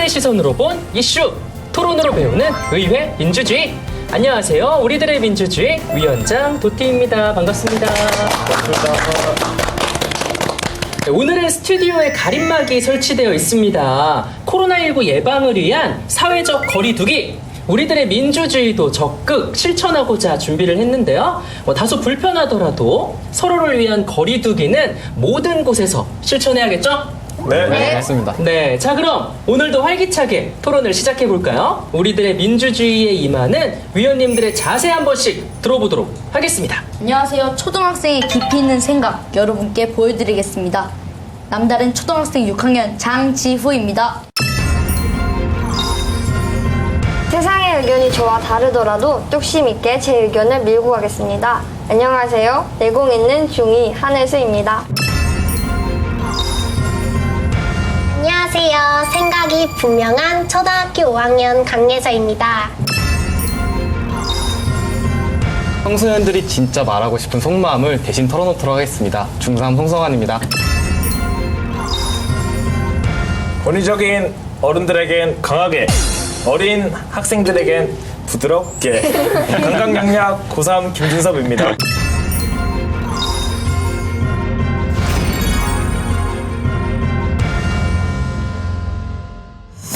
우리들의 시선으로 본 이슈, 토론으로 배우는 의회 민주주의. 안녕하세요. 우리들의 민주주의 위원장 도티입니다. 반갑습니다. 네, 오늘은 스튜디오에 가림막이 설치되어 있습니다. 코로나19 예방을 위한 사회적 거리두기, 우리들의 민주주의도 적극 실천하고자 준비를 했는데요. 다소 불편하더라도 서로를 위한 거리두기는 모든 곳에서 실천해야겠죠? 네, 맞습니다. 네, 자 그럼 오늘도 활기차게 토론을 시작해 볼까요? 우리들의 민주주의에 임하는 위원님들의 자세 한 번씩 들어보도록 하겠습니다. 안녕하세요. 초등학생의 깊이 있는 생각 여러분께 보여드리겠습니다. 남다른 초등학생 6학년 장지후입니다. 세상의 의견이 저와 다르더라도 뚝심 있게 제 의견을 밀고 가겠습니다. 안녕하세요. 내공 있는 중2 한혜수입니다. 안녕하세요. 생각이 분명한 초등학교 5학년 강예서입니다. 청소년들이 진짜 말하고 싶은 속마음을 대신 털어놓도록 하겠습니다. 중3 송성환입니다. 권위적인 어른들에겐 강하게, 어린 학생들에겐 부드럽게. 강강약약 고3 김준섭입니다.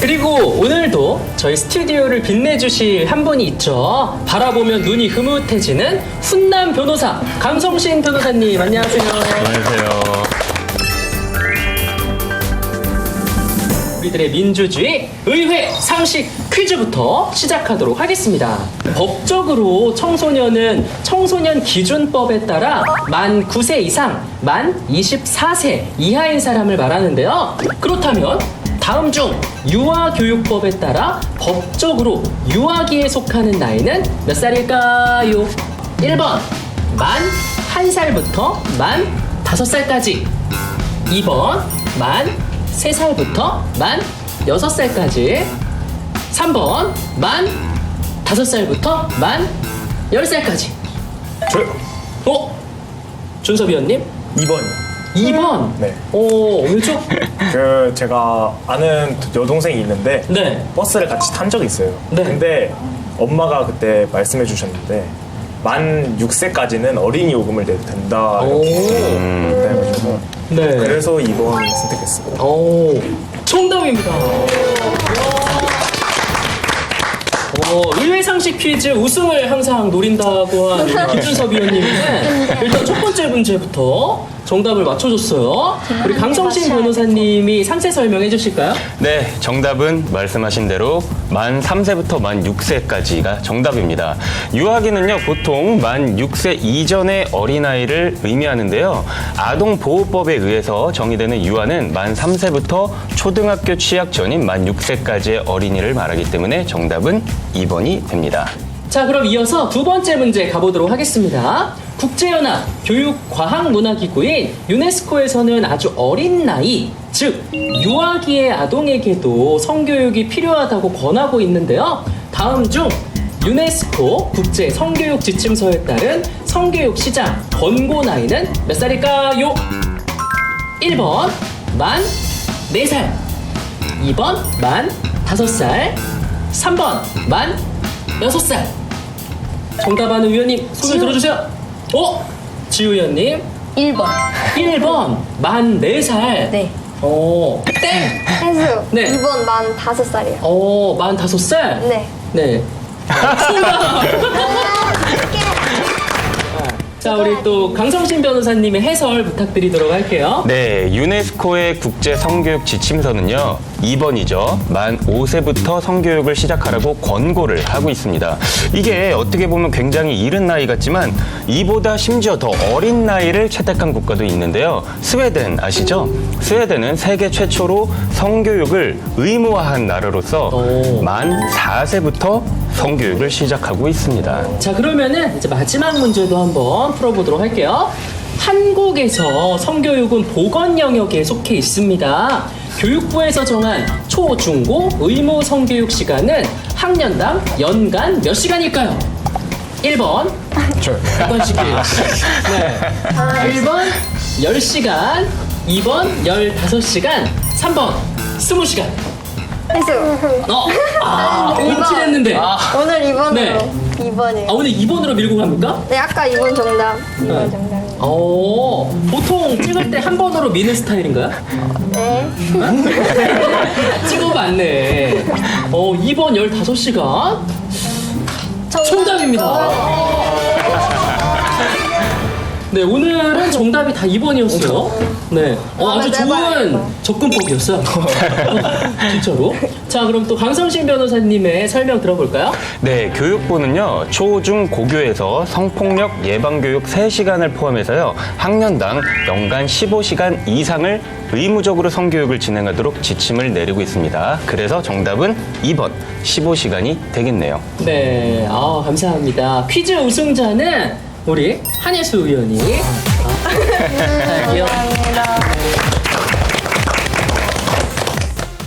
그리고 오늘도 저희 스튜디오를 빛내주실 한 분이 있죠. 바라보면 눈이 흐뭇해지는 훈남 변호사 강성신 변호사님, 안녕하세요. 안녕하세요. 우리들의 민주주의 의회 상식 퀴즈부터 시작하도록 하겠습니다. 법적으로 청소년은 청소년 기준법에 따라 만 9세 이상, 만 24세 이하인 사람을 말하는데요. 그렇다면 다음 중 유아교육법에 따라 법적으로 유아기에 속하는 나이는 몇 살일까요? 1번 만 1살부터 만 5살까지, 2번 만 3살부터 만 6살까지, 3번 만 5살부터 만 10살까지. 저요. 준섭 위원님? 2번. 2번? 네. 왜죠? 제가 아는 여동생이 있는데 네. 버스를 같이 탄 적이 있어요. 네. 근데 엄마가 그때 말씀해 주셨는데 만 6세까지는 어린이 요금을 내도 된다. 그래가지고 네. 그래서 2번 선택했습니다. 정답입니다. 의회 상식 퀴즈 우승을 항상 노린다고 한 우리 김준섭 위원님은 일단 첫 번째 문제부터 정답을 맞춰줬어요. 우리 강성신 변호사님이 상세 설명해 주실까요? 네, 정답은 말씀하신 대로 만 3세부터 만 6세까지가 정답입니다. 유아기는요, 보통 만 6세 이전의 어린아이를 의미하는데요. 아동보호법에 의해서 정의되는 유아는 만 3세부터 초등학교 취학 전인 만 6세까지의 어린이를 말하기 때문에 정답은 2번이 됩니다. 자, 그럼 이어서 두 번째 문제 가보도록 하겠습니다. 국제연합 교육과학문화기구인 유네스코에서는 아주 어린 나이, 즉 유아기의 아동에게도 성교육이 필요하다고 권하고 있는데요. 다음 중 유네스코 국제 성교육 지침서에 따른 성교육 시작 권고 나이는 몇 살일까요? 1번 만 4살, 2번 만 5살, 3번 만 6살. 정답하는 위원님 손을 들어주세요. 지우 위원님 1번. 1번 만 4살. 네. 땡. 혜수. 네. 2번 만 5살이요. 만 5살. 네. 네. 자, 우리 또 강성신 변호사님의 해설 부탁드리도록 할게요. 네, 유네스코의 국제 성교육 지침서는요, 2번이죠. 만 5세부터 성교육을 시작하라고 권고를 하고 있습니다. 이게 어떻게 보면 굉장히 이른 나이 같지만 이보다 심지어 더 어린 나이를 채택한 국가도 있는데요. 스웨덴 아시죠? 스웨덴은 세계 최초로 성교육을 의무화한 나라로서 만 4세부터 성교육을 시작하고 있습니다. 자, 그러면은 이제 마지막 문제도 한번 풀어보도록 할게요. 한국에서 성교육은 보건 영역에 속해 있습니다. 교육부에서 정한 초, 중, 고 의무 성교육 시간은 학년당 연간 몇 시간일까요? 1번 객관식이에요. 네. 1번 10시간, 2번 15시간, 3번 20시간. 해수. 음칠했는데. 오늘 2번으로. 네. 2번이에요. 오늘 2번으로 밀고 갑니까? 네, 아까 2번 정답. 2번 정답입니다. 보통 찍을 때 한 번으로 미는 스타일인가요? 네. 찍어봤네. 2번 15시간. 정답입니다. 네, 오늘은 정답이 다 2번이었어요. 네. 아주 좋은 접근법이었어요. 진짜로. 자, 그럼 또 강성신 변호사님의 설명 들어볼까요? 네, 교육부는요, 초, 중, 고교에서 성폭력 예방교육 3시간을 포함해서요, 학년당 연간 15시간 이상을 의무적으로 성교육을 진행하도록 지침을 내리고 있습니다. 그래서 정답은 2번, 15시간이 되겠네요. 네, 감사합니다. 퀴즈 우승자는 우리 한예수 의원이. 감사합니다.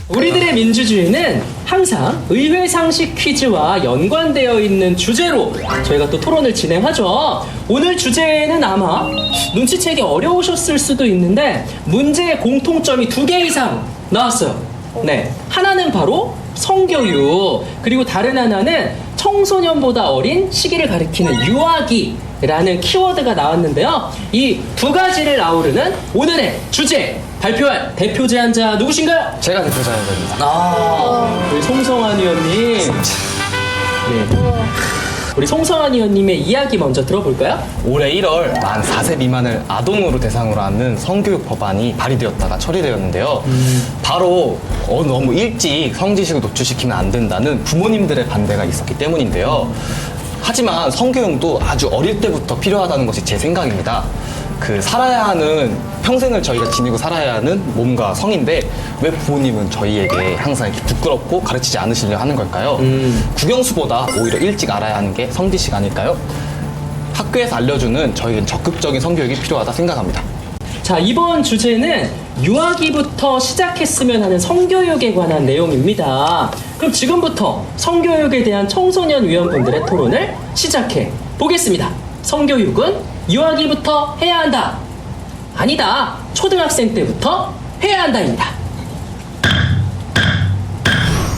우리들의 민주주의는 항상 의회 상식 퀴즈와 연관되어 있는 주제로 저희가 또 토론을 진행하죠. 오늘 주제는 아마 눈치채기 어려우셨을 수도 있는데 문제의 공통점이 2개 이상 나왔어요. 네, 하나는 바로 성교육, 그리고 다른 하나는 청소년보다 어린 시기를 가리키는 유아기라는 키워드가 나왔는데요. 이 2가지를 아우르는 오늘의 주제 발표할 대표 제안자 누구신가요? 제가 대표 자연자입니다. 우리 송성환 의원님. 네. 우리 송성환 의원님의 이야기 먼저 들어볼까요? 올해 1월 만 4세 미만을 아동으로 대상으로 하는 성교육 법안이 발의되었다가 처리되었는데요. 바로 너무 일찍 성지식을 노출시키면 안 된다는 부모님들의 반대가 있었기 때문인데요. 하지만 성교육도 아주 어릴 때부터 필요하다는 것이 제 생각입니다. 살아야 하는, 평생을 저희가 지니고 살아야 하는 몸과 성인데 왜 부모님은 저희에게 항상 이렇게 부끄럽고 가르치지 않으시려 하는 걸까요? 국영수보다 오히려 일찍 알아야 하는 게 성지식 아닐까요? 학교에서 알려주는 저희에겐 적극적인 성교육이 필요하다 생각합니다. 자, 이번 주제는 유아기부터 시작했으면 하는 성교육에 관한 내용입니다. 그럼 지금부터 성교육에 대한 청소년 위원분들의 토론을 시작해 보겠습니다. 성교육은 유아기부터 해야 한다. 아니다. 초등학생 때부터 해야 한다입니다.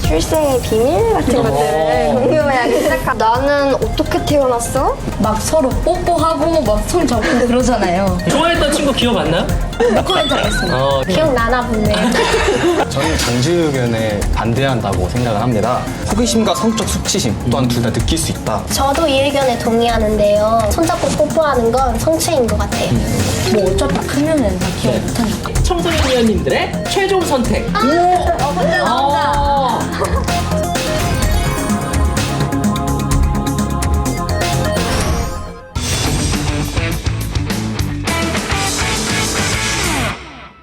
출생의 비밀 같은 것들을 궁금해하기 시작하. 나는 어떻게 태어났어? 막 서로 뽀뽀하고 막 손 잡고 그러잖아요. 좋아했던 친구 기억 안 나요? 코멘트 하겠습니다. 기억나나 보네. 저는 장지우 의견에 반대한다고 생각을 합니다. 호기심과 성적 수치심 또한 둘 다 느낄 수 있다. 저도 이 의견에 동의하는데요. 손잡고 뽀뽀하는 건 성추행인 것 같아요. 뭐 어차피 크면은 다 기억 못하니까. 청소년 위원님들의 최종 선택. 혼자 나온다.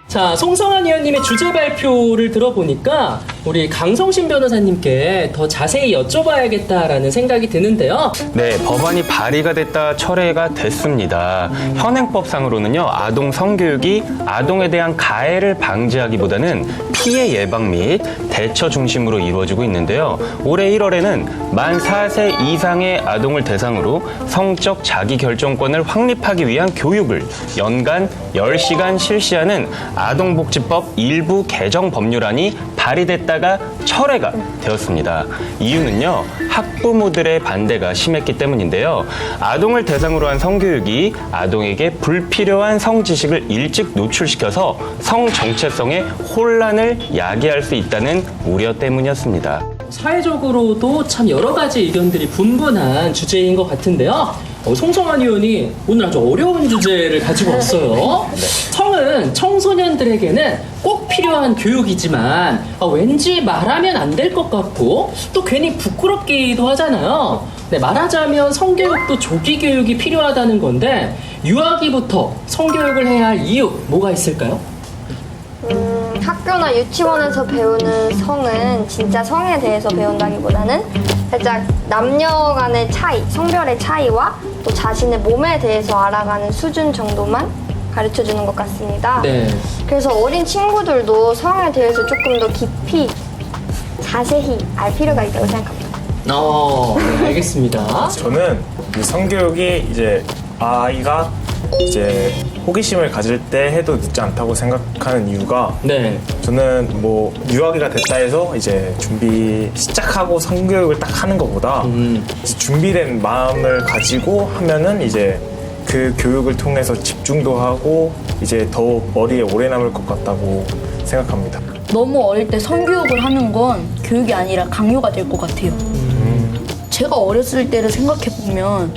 자, 송성환 의원님의 주제 발표를 들어보니까 우리 강성신 변호사님께 더 자세히 여쭤봐야겠다라는 생각이 드는데요. 네, 법안이 발의가 됐다 철회가 됐습니다. 현행법상으로는요, 아동 성교육이 아동에 대한 가해를 방지하기보다는 피해 예방 및 대처 중심으로 이루어지고 있는데요. 올해 1월에는 만 4세 이상의 아동을 대상으로 성적 자기결정권을 확립하기 위한 교육을 연간 10시간 실시하는 아동복지법 일부 개정 법률안이 발의됐다가 철회가 되었습니다. 이유는요, 학부모들의 반대가 심했기 때문인데요. 아동을 대상으로 한 성교육이 아동에게 불필요한 성지식을 일찍 노출시켜서 성정체성의 혼란을 야기할 수 있다는 우려 때문이었습니다. 사회적으로도 참 여러 가지 의견들이 분분한 주제인 것 같은데요. 송성환 의원이 오늘 아주 어려운 주제를 가지고 왔어요. 성은 청소년들에게는 꼭 필요한 교육이지만 왠지 말하면 안 될 것 같고 또 괜히 부끄럽기도 하잖아요. 네, 말하자면 성교육도 조기 교육이 필요하다는 건데 유아기부터 성교육을 해야 할 이유 뭐가 있을까요? 학교나 유치원에서 배우는 성은 진짜 성에 대해서 배운다기보다는 살짝 남녀 간의 차이, 성별의 차이와 또 자신의 몸에 대해서 알아가는 수준 정도만 가르쳐주는 것 같습니다. 네. 그래서 어린 친구들도 성에 대해서 조금 더 깊이 자세히 알 필요가 있다고 생각합니다. 네, 알겠습니다. 저는 이 성교육이 이제 아이가 이제 호기심을 가질 때 해도 늦지 않다고 생각하는 이유가 네. 저는 뭐 유아기가 됐다 해서 이제 준비 시작하고 성교육을 딱 하는 것보다 이제 준비된 마음을 가지고 하면은 이제 그 교육을 통해서 집중도 하고 이제 더 머리에 오래 남을 것 같다고 생각합니다. 너무 어릴 때 성교육을 하는 건 교육이 아니라 강요가 될 것 같아요. 제가 어렸을 때를 생각해 보면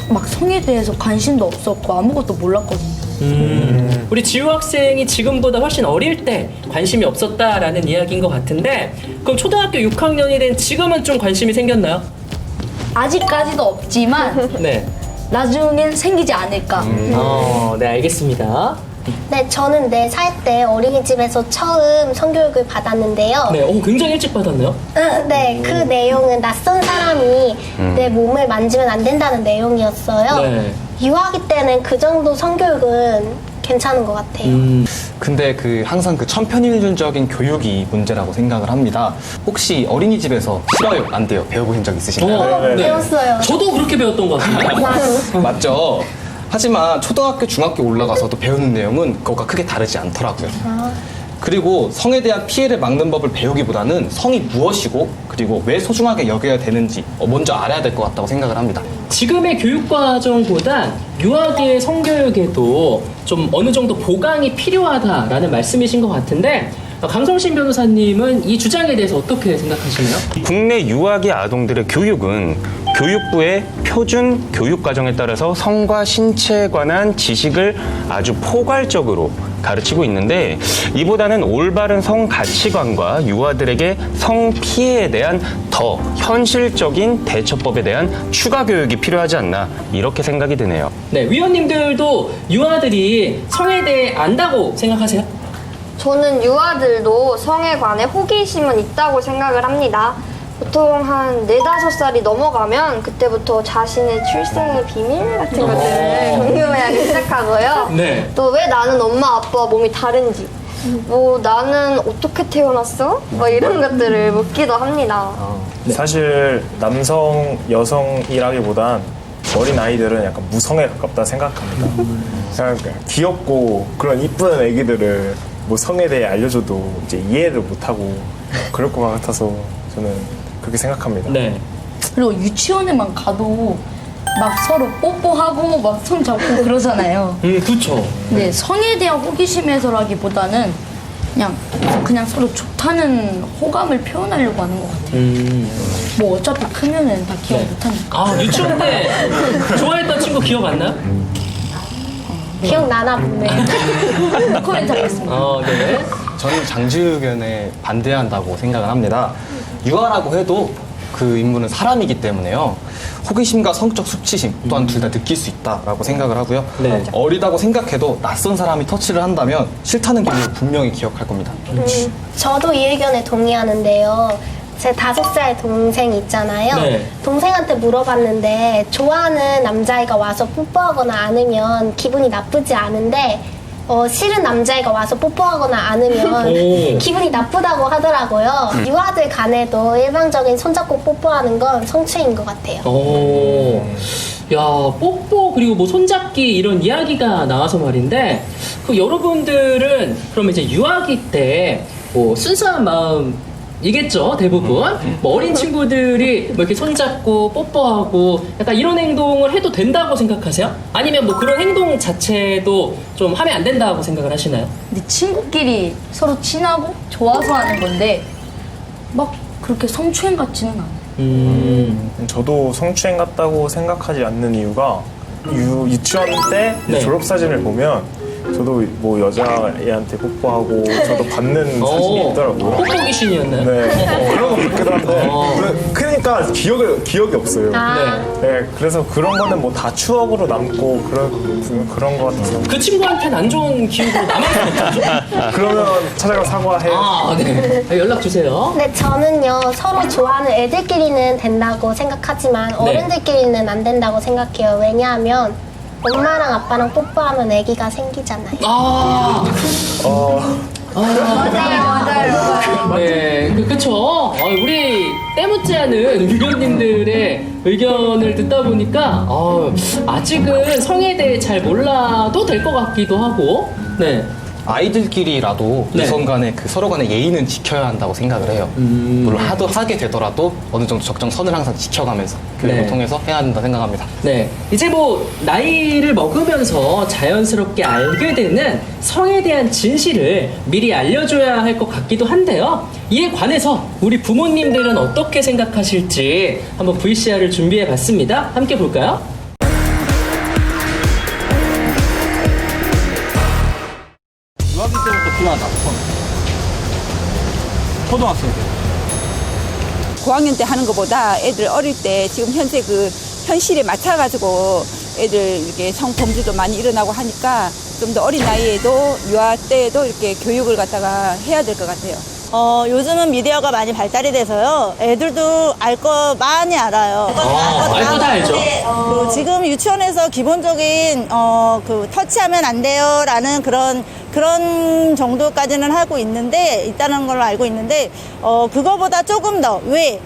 막 성에 대해서 관심도 없었고 아무것도 몰랐거든요. 우리 지우 학생이 지금보다 훨씬 어릴 때 관심이 없었다라는 이야기인 것 같은데 그럼 초등학교 6학년이 된 지금은 좀 관심이 생겼나요? 아직까지도 없지만 네. 나중엔 생기지 않을까. 네, 알겠습니다. 네, 저는 4살 때 어린이집에서 처음 성교육을 받았는데요. 네, 굉장히 일찍 받았네요. 네, 그 내용은 낯선 사람이 내 몸을 만지면 안 된다는 내용이었어요. 네. 유아기 때는 그 정도 성교육은 괜찮은 것 같아요. 근데 항상 천편일률적인 교육이 문제라고 생각을 합니다. 혹시 어린이집에서 싫어요, 안 돼요? 배워보신 적 있으신가요? 배웠어요. 저도 그렇게 배웠던 것 같아요. 맞죠? 하지만 초등학교, 중학교 올라가서도 배우는 내용은 그것과 크게 다르지 않더라고요. 그리고 성에 대한 피해를 막는 법을 배우기보다는 성이 무엇이고 그리고 왜 소중하게 여겨야 되는지 먼저 알아야 될 것 같다고 생각을 합니다. 지금의 교육과정보단 유아기의 성교육에도 좀 어느 정도 보강이 필요하다라는 말씀이신 것 같은데 강성신 변호사님은 이 주장에 대해서 어떻게 생각하시나요? 국내 유아기 아동들의 교육은 교육부의 표준 교육과정에 따라서 성과 신체에 관한 지식을 아주 포괄적으로 가르치고 있는데 이보다는 올바른 성 가치관과 유아들에게 성 피해에 대한 더 현실적인 대처법에 대한 추가 교육이 필요하지 않나 이렇게 생각이 드네요. 네, 위원님들도 유아들이 성에 대해 안다고 생각하세요? 저는 유아들도 성에 관해 호기심은 있다고 생각을 합니다. 보통 한 4, 5살이 넘어가면 그때부터 자신의 출생의 비밀 같은 것들을 궁금해하기 시작하고요. 네. 또 왜 나는 엄마 아빠와 몸이 다른지, 뭐 나는 어떻게 태어났어? 뭐 이런 것들을 묻기도 합니다. 사실 남성, 여성이라기보단 어린 아이들은 약간 무성에 가깝다 생각합니다. 그냥 귀엽고 그런 이쁜 애기들을 뭐 성에 대해 알려줘도 이제 이해를 못하고 그럴 것 같아서 저는 그렇게 생각합니다. 네. 그리고 유치원에만 가도 막 서로 뽀뽀하고 막 손 잡고 그러잖아요. 그쵸. 근데 성에 대한 호기심에서라기보다는 그냥 서로 좋다는 호감을 표현하려고 하는 것 같아요. 뭐 어차피 크면은 다 기억 못하니까. 유치원 때 좋아했던 친구 기억 안 나요? 기억나나 보네. 코멘트 하겠습니다. 네. 저는 장지우 의견에 반대한다고 생각을 합니다. 유아라고 해도 그 인물은 사람이기 때문에요. 호기심과 성적 수치심 또한 둘 다 느낄 수 있다라고 생각을 하고요. 네. 어리다고 생각해도 낯선 사람이 터치를 한다면 싫다는 기분을 분명히 기억할 겁니다. 저도 이 의견에 동의하는데요. 제 5살 동생 있잖아요. 네. 동생한테 물어봤는데 좋아하는 남자애가 와서 뽀뽀하거나 안으면 기분이 나쁘지 않은데 싫은 남자애가 와서 뽀뽀하거나 안으면 오. 기분이 나쁘다고 하더라고요. 유아들 간에도 일방적인 손잡고 뽀뽀하는 건 성추행인 것 같아요. 야, 뽀뽀 그리고 뭐 손잡기 이런 이야기가 나와서 말인데 그 여러분들은 그러면 이제 유아기 때 뭐 순수한 마음이겠죠 대부분 뭐 어린 친구들이 뭐 이렇게 손잡고 뽀뽀하고 약간 이런 행동을 해도 된다고 생각하세요? 아니면 뭐 그런 행동 자체도 좀 하면 안 된다고 생각을 하시나요? 근데 친구끼리 서로 친하고 좋아서 하는 건데 막 그렇게 성추행 같지는 않아요. 저도 성추행 같다고 생각하지 않는 이유가 유치원 때 네. 졸업사진을 보면 저도 뭐 여자애한테 뽀뽀하고 저도 받는 사진이 있더라고요. 뽀뽀 귀신이었나요? 네, 그런 거 같기도 한데 그러니까 기억이 없어요. 네, 그래서 그런 거는 뭐 다 추억으로 남고 그런 거 같아서 그 친구한테는 안 좋은 기억으로 남아있었죠? 그러면 찾아가 사과해요. 네. 연락 주세요. 근데 저는요 서로 좋아하는 애들끼리는 된다고 생각하지만 어른들끼리는 안 된다고 생각해요. 왜냐하면 엄마랑 아빠랑 뽀뽀하면 아기가 생기잖아요. 맞아요. 네, 그쵸. 우리 때묻지 않은 위원님들의 의견을 듣다 보니까 아직은 성에 대해 잘 몰라도 될 것 같기도 하고, 네. 아이들끼리라도 네. 이성 간의 그 서로 간의 예의는 지켜야 한다고 생각을 해요. 물론 하게 되더라도 어느 정도 적정선을 항상 지켜가면서 교육을 네. 통해서 해야 한다 생각합니다. 네, 이제 뭐 나이를 먹으면서 자연스럽게 알게 되는 성에 대한 진실을 미리 알려줘야 할 것 같기도 한데요. 이에 관해서 우리 부모님들은 어떻게 생각하실지 한번 VCR을 준비해봤습니다. 함께 볼까요? 유아기 때부터 필요하다. 초등학생 때. 고학년 때 하는 것보다 애들 어릴 때 지금 현재 그 현실에 맞춰가지고 애들 이렇게 성범죄도 많이 일어나고 하니까 좀 더 어린 나이에도 유아 때에도 이렇게 교육을 갖다가 해야 될 것 같아요. 요즘은 미디어가 많이 발달이 돼서요. 애들도 알 거 많이 알아요. 알고 다 알죠. 지금 유치원에서 기본적인 그 터치하면 안 돼요라는 그런 정도까지는 하고 있는데 있다는 걸로 알고 있는데 그거보다 조금 더 왜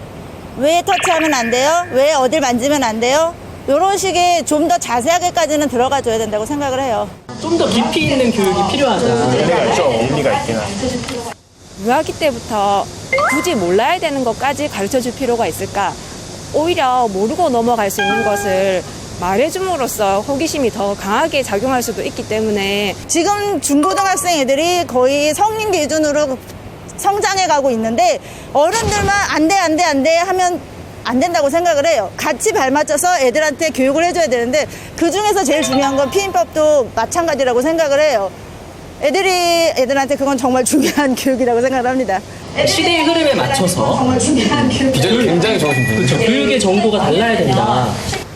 터치하면 안 돼요? 왜 어딜 만지면 안 돼요? 이런 식의 좀 더 자세하게까지는 들어가 줘야 된다고 생각을 해요. 좀 더 깊이 있는 교육이 필요하다. 일리가 있죠. 일리가 있긴 하죠. 유아기 때부터 굳이 몰라야 되는 것까지 가르쳐 줄 필요가 있을까? 오히려 모르고 넘어갈 수 있는 것을 말해줌으로써 호기심이 더 강하게 작용할 수도 있기 때문에 지금 중고등학생 애들이 거의 성인 기준으로 성장해 가고 있는데 어른들만 안 돼 하면 안 된다고 생각을 해요. 같이 발맞춰서 애들한테 교육을 해줘야 되는데 그 중에서 제일 중요한 건 피임법도 마찬가지라고 생각을 해요. 애들한테 그건 정말 중요한 교육이라고 생각합니다. 시대의 흐름에 맞춰서 비전이 굉장히 좋으신 분이죠. 그렇죠. 교육의 정도가 달라야 된다.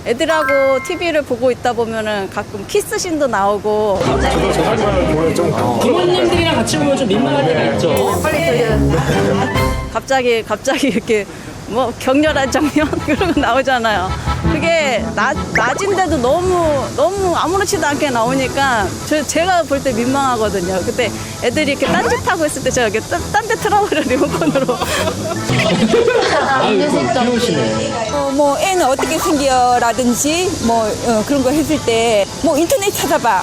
애들하고 TV를 보고 있다 보면은 가끔 키스신도 나오고 부모님들이랑 같이 보면 좀 민망할 때가 있죠. 갑자기 이렇게 뭐 격렬한 장면 그런 거 나오잖아요. 그게 낮인데도 너무 아무렇지도 않게 나오니까 제가 볼 때 민망하거든요. 그때 애들이 이렇게 딴짓하고 있을 때 제가 이렇게 딴 데 틀어버려 리모컨으로. 귀여우시네. 뭐 애는 어떻게 생겨라든지 뭐 그런 거 했을 때 뭐 인터넷 찾아봐.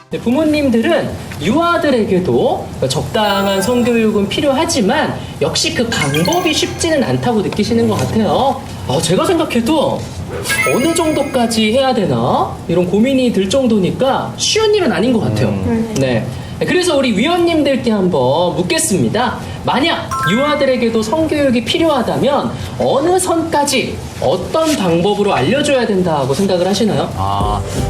네, 부모님들은 유아들에게도 적당한 성교육은 필요하지만 역시 그 방법이 쉽지는 않다고 느끼시는 것 같아요. 제가 생각해도 어느 정도까지 해야 되나 이런 고민이 들 정도니까 쉬운 일은 아닌 것 같아요. 네. 그래서 우리 위원님들께 한번 묻겠습니다. 만약 유아들에게도 성교육이 필요하다면 어느 선까지 어떤 방법으로 알려줘야 된다고 생각을 하시나요?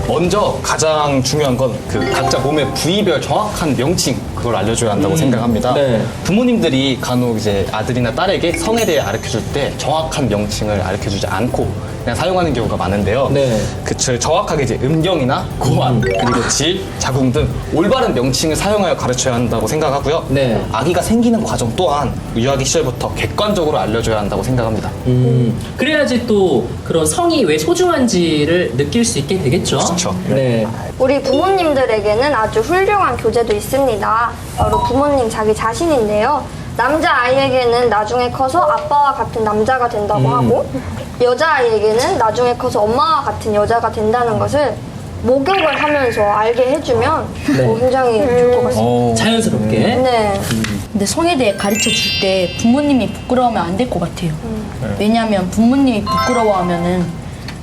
먼저 가장 중요한 건 그 각자 몸의 부위별 정확한 명칭 그걸 알려줘야 한다고 생각합니다. 네. 부모님들이 간혹 이제 아들이나 딸에게 성에 대해 가르쳐줄 때 정확한 명칭을 가르쳐주지 않고 그냥 사용하는 경우가 많은데요. 네. 정확하게 이제 음경이나 고환 그리고 질, 자궁 등 올바른 명칭을 사용하여 가르쳐야 한다고 생각하고요. 네. 아기가 생기는 과정 또한 유아기 시절부터 객관적으로 알려줘야 한다고 생각합니다. 그래야지 또 그런 성이 왜 소중한지를 느낄 수 있게 되겠죠. 그렇죠. 네. 우리 부모님들에게는 아주 훌륭한 교재도 있습니다. 바로 부모님 자기 자신인데요. 남자아이에게는 나중에 커서 아빠와 같은 남자가 된다고 하고 여자아이에게는 나중에 커서 엄마와 같은 여자가 된다는 것을 목욕을 하면서 알게 해주면 굉장히 좋을 것 같습니다. 자연스럽게. 네. 근데 성에 대해 가르쳐 줄 때 부모님이 부끄러우면 안 될 것 같아요. 왜냐하면 부모님이 부끄러워하면은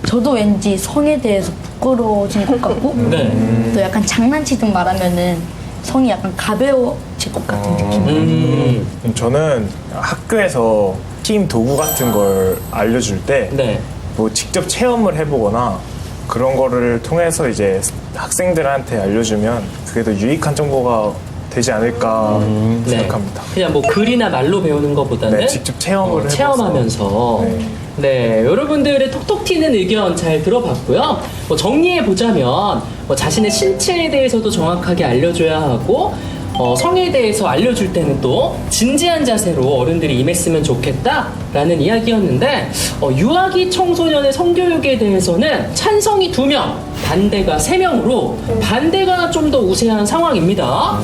저도 왠지 성에 대해서 부끄러워진 것 같고 네. 또 약간 장난치듯 말하면은 성이 약간 가벼워질 것 같은 느낌. 저는 학교에서 팀 도구 같은 걸 알려줄 때 뭐 네. 직접 체험을 해보거나 그런 거를 통해서 이제 학생들한테 알려주면 그게 더 유익한 정보가 되지 않을까 생각합니다. 그냥 뭐 글이나 말로 배우는 것보다는 네, 직접 체험을 해봐서. 체험하면서 네, 여러분들의 톡톡 튀는 의견 잘 들어봤고요. 뭐 정리해 보자면 뭐 자신의 신체에 대해서도 정확하게 알려줘야 하고 성에 대해서 알려줄 때는 또 진지한 자세로 어른들이 임했으면 좋겠다라는 이야기였는데 유아기 청소년의 성교육에 대해서는 찬성이 2명, 반대가 3명으로 반대가 좀 더 우세한 상황입니다.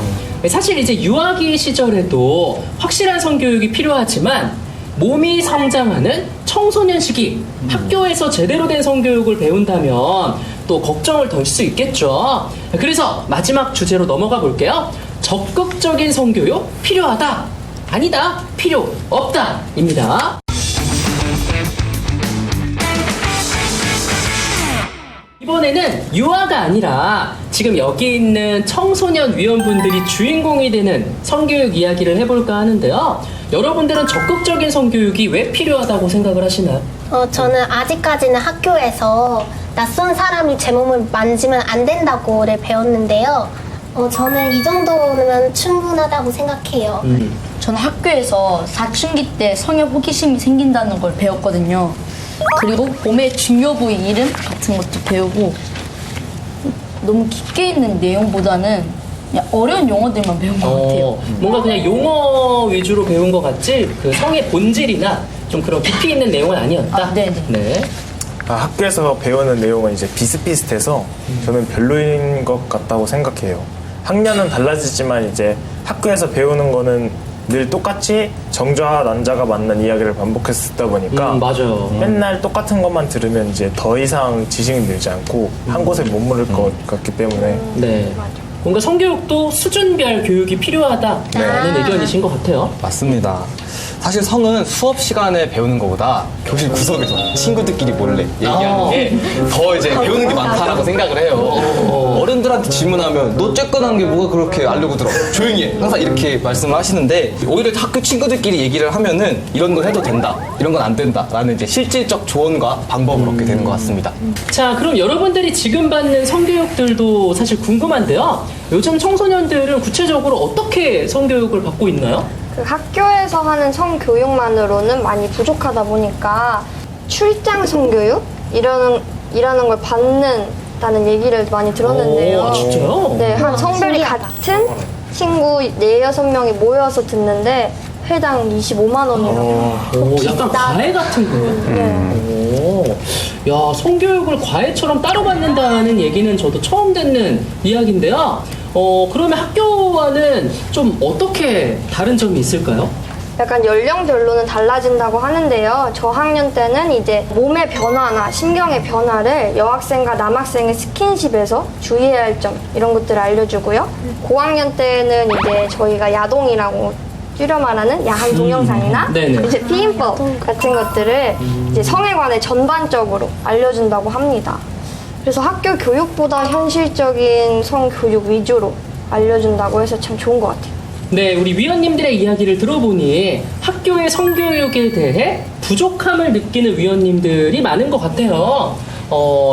사실 이제 유아기 시절에도 확실한 성교육이 필요하지만 몸이 성장하는 청소년 시기 학교에서 제대로 된 성교육을 배운다면 또 걱정을 덜 수 있겠죠. 그래서 마지막 주제로 넘어가 볼게요. 적극적인 성교육 필요하다, 아니다, 필요 없다 입니다. 이번에는 유아가 아니라 지금 여기 있는 청소년 위원분들이 주인공이 되는 성교육 이야기를 해볼까 하는데요. 여러분들은 적극적인 성교육이 왜 필요하다고 생각을 하시나요? 저는 아직까지는 학교에서 낯선 사람이 제 몸을 만지면 안 된다고를 배웠는데요. 저는 이 정도면 충분하다고 생각해요. 저는 학교에서 사춘기 때 성에 호기심이 생긴다는 걸 배웠거든요. 그리고 몸의 중요 부위 이름 같은 것도 배우고 너무 깊게 있는 내용보다는 그냥 어려운 용어들만 배운 것 같아요. 뭔가 그냥 용어 위주로 배운 것 같지 그 성의 본질이나 좀 그런 깊이 있는 내용은 아니었다. 네네. 네. 학교에서 배우는 내용은 이제 비슷비슷해서 저는 별로인 것 같다고 생각해요. 학년은 달라지지만 이제 학교에서 배우는 거는 늘 똑같이 정자와 난자가 만난 이야기를 반복해서 듣다 보니까 맞아요. 맨날 똑같은 것만 들으면 이제 더 이상 지식이 늘지 않고 한 곳에 머무를 것 같기 때문에 네. 뭔가 성교육도 수준별 교육이 필요하다라는 의견이신 것 같아요. 맞습니다. 사실 성은 수업 시간에 배우는 것보다 교실 구석에서 친구들끼리 몰래 얘기하는 게 더 이제 배우는 게 많다라고 생각을 해요. 어른들한테 질문하면 너 쬐끈한 게 뭐가 그렇게 알려고 들어? 조용히 해. 항상 이렇게 말씀을 하시는데 오히려 학교 친구들끼리 얘기를 하면은 이런 건 해도 된다, 이런 건 안 된다 라는 이제 실질적 조언과 방법을 얻게 되는 것 같습니다. 자, 그럼 여러분들이 지금 받는 성교육들도 사실 궁금한데요. 요즘 청소년들은 구체적으로 어떻게 성교육을 받고 있나요? 그 학교에서 하는 성교육만으로는 많이 부족하다 보니까 출장 성교육? 이라는 걸 받는다는 얘기를 많이 들었는데요. 오, 진짜요? 네, 한 성별이 신기하다. 같은 친구 4-6명이 모여서 듣는데 회당 25만 원이라고. 오, 약간 과외 같은 거예요. 오, 야, 성교육을 과외처럼 따로 받는다는 얘기는 저도 처음 듣는 이야기인데요. 그러면 학교와는 좀 어떻게 다른 점이 있을까요? 약간 연령별로는 달라진다고 하는데요. 저학년 때는 이제 몸의 변화나 신경의 변화를 여학생과 남학생의 스킨십에서 주의해야 할 점 이런 것들을 알려주고요. 고학년 때는 이제 저희가 야동이라고 줄여 말하는 야한 동영상이나 네네. 이제 피임법 같은 것들을 이제 성에 관해 전반적으로 알려준다고 합니다. 그래서 학교 교육보다 현실적인 성교육 위주로 알려준다고 해서 참 좋은 것 같아요. 네, 우리 위원님들의 이야기를 들어보니 학교의 성교육에 대해 부족함을 느끼는 위원님들이 많은 것 같아요.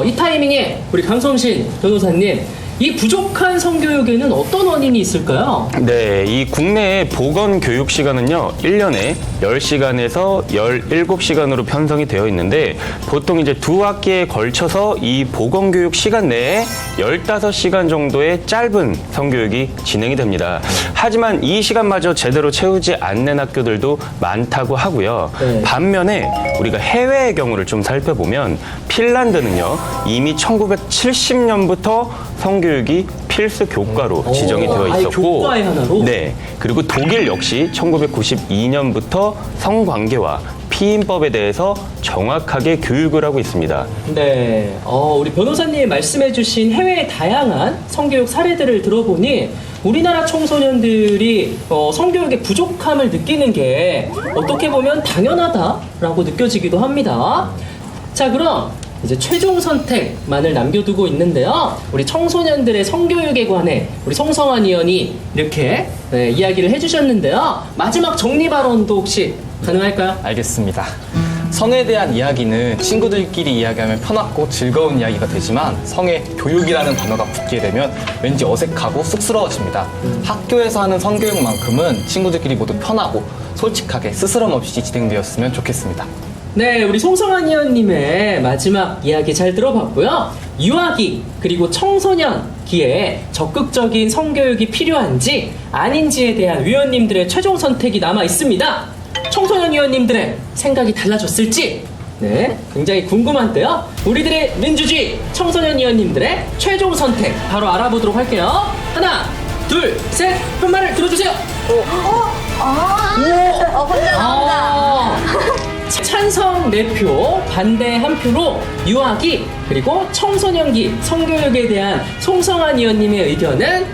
이 타이밍에 우리 강성신 변호사님, 이 부족한 성교육에는 어떤 원인이 있을까요? 네, 이 국내의 보건교육 시간은요, 1년에 10시간에서 17시간으로 편성이 되어 있는데, 보통 이제 2학기에 걸쳐서 이 보건교육 시간 내에 15시간 정도의 짧은 성교육이 진행이 됩니다. 하지만 이 시간마저 제대로 채우지 않는 학교들도 많다고 하고요. 네. 반면에 우리가 해외의 경우를 좀 살펴보면, 핀란드는요, 이미 1970년부터 성교육이 필수 교과로 지정이 되어 아예 있었고, 교과의 하나로? 네, 그리고 독일 역시 1992년부터 성관계와 피임법에 대해서 정확하게 교육을 하고 있습니다. 네, 우리 변호사님이 말씀해주신 해외의 다양한 성교육 사례들을 들어보니 우리나라 청소년들이 성교육의 부족함을 느끼는 게 어떻게 보면 당연하다라고 느껴지기도 합니다. 자, 그럼 이제 최종 선택만을 남겨두고 있는데요. 우리 청소년들의 성교육에 관해 우리 송성환 의원이 이렇게 이야기를 해주셨는데요. 마지막 정리 발언도 혹시 가능할까요? 알겠습니다. 성에 대한 이야기는 친구들끼리 이야기하면 편하고 즐거운 이야기가 되지만 성에 교육이라는 단어가 붙게 되면 왠지 어색하고 쑥스러워집니다. 학교에서 하는 성교육만큼은 친구들끼리 모두 편하고 솔직하게 스스럼 없이 진행되었으면 좋겠습니다. 네, 우리 송성환 의원님의 마지막 이야기 잘 들어봤고요. 유아기 그리고 청소년기에 적극적인 성교육이 필요한지 아닌지에 대한 위원님들의 최종 선택이 남아 있습니다. 청소년 위원님들의 생각이 달라졌을지 네, 굉장히 궁금한데요. 우리들의 민주주의 청소년 위원님들의 최종 선택 바로 알아보도록 할게요. 하나, 둘, 셋, 편말을 들어주세요. 혼자 나온다. 찬성 4표, 반대 1표로 유아기 그리고 청소년기 성교육에 대한 송성환 의원님의 의견은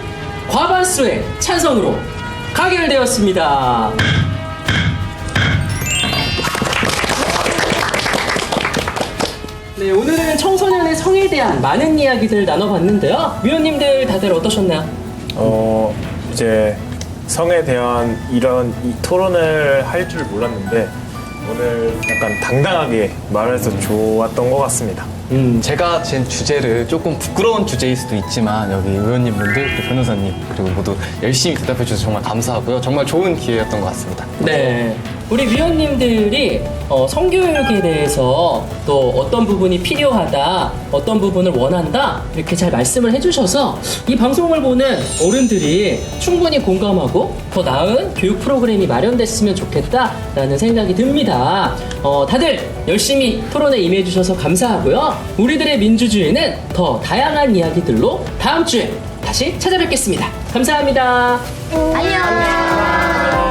과반수의 찬성으로 가결되었습니다. 네, 오늘은 청소년의 성에 대한 많은 이야기들 나눠봤는데요. 위원님들 다들 어떠셨나요? 이제 성에 대한 이런 이 토론을 할 줄 몰랐는데 오늘 약간 당당하게 말해서 좋았던 것 같습니다. 제가 진 주제를 조금 부끄러운 주제일 수도 있지만 여기 의원님분들 또 변호사님 그리고 모두 열심히 대답해 주셔서 정말 감사하고요. 정말 좋은 기회였던 것 같습니다. 네. 우리 위원님들이 성교육에 대해서 또 어떤 부분이 필요하다, 어떤 부분을 원한다 이렇게 잘 말씀을 해주셔서 이 방송을 보는 어른들이 충분히 공감하고 더 나은 교육 프로그램이 마련됐으면 좋겠다라는 생각이 듭니다. 다들 열심히 토론에 임해주셔서 감사하고요. 우리들의 민주주의는 더 다양한 이야기들로 다음 주에 다시 찾아뵙겠습니다. 감사합니다. 안녕.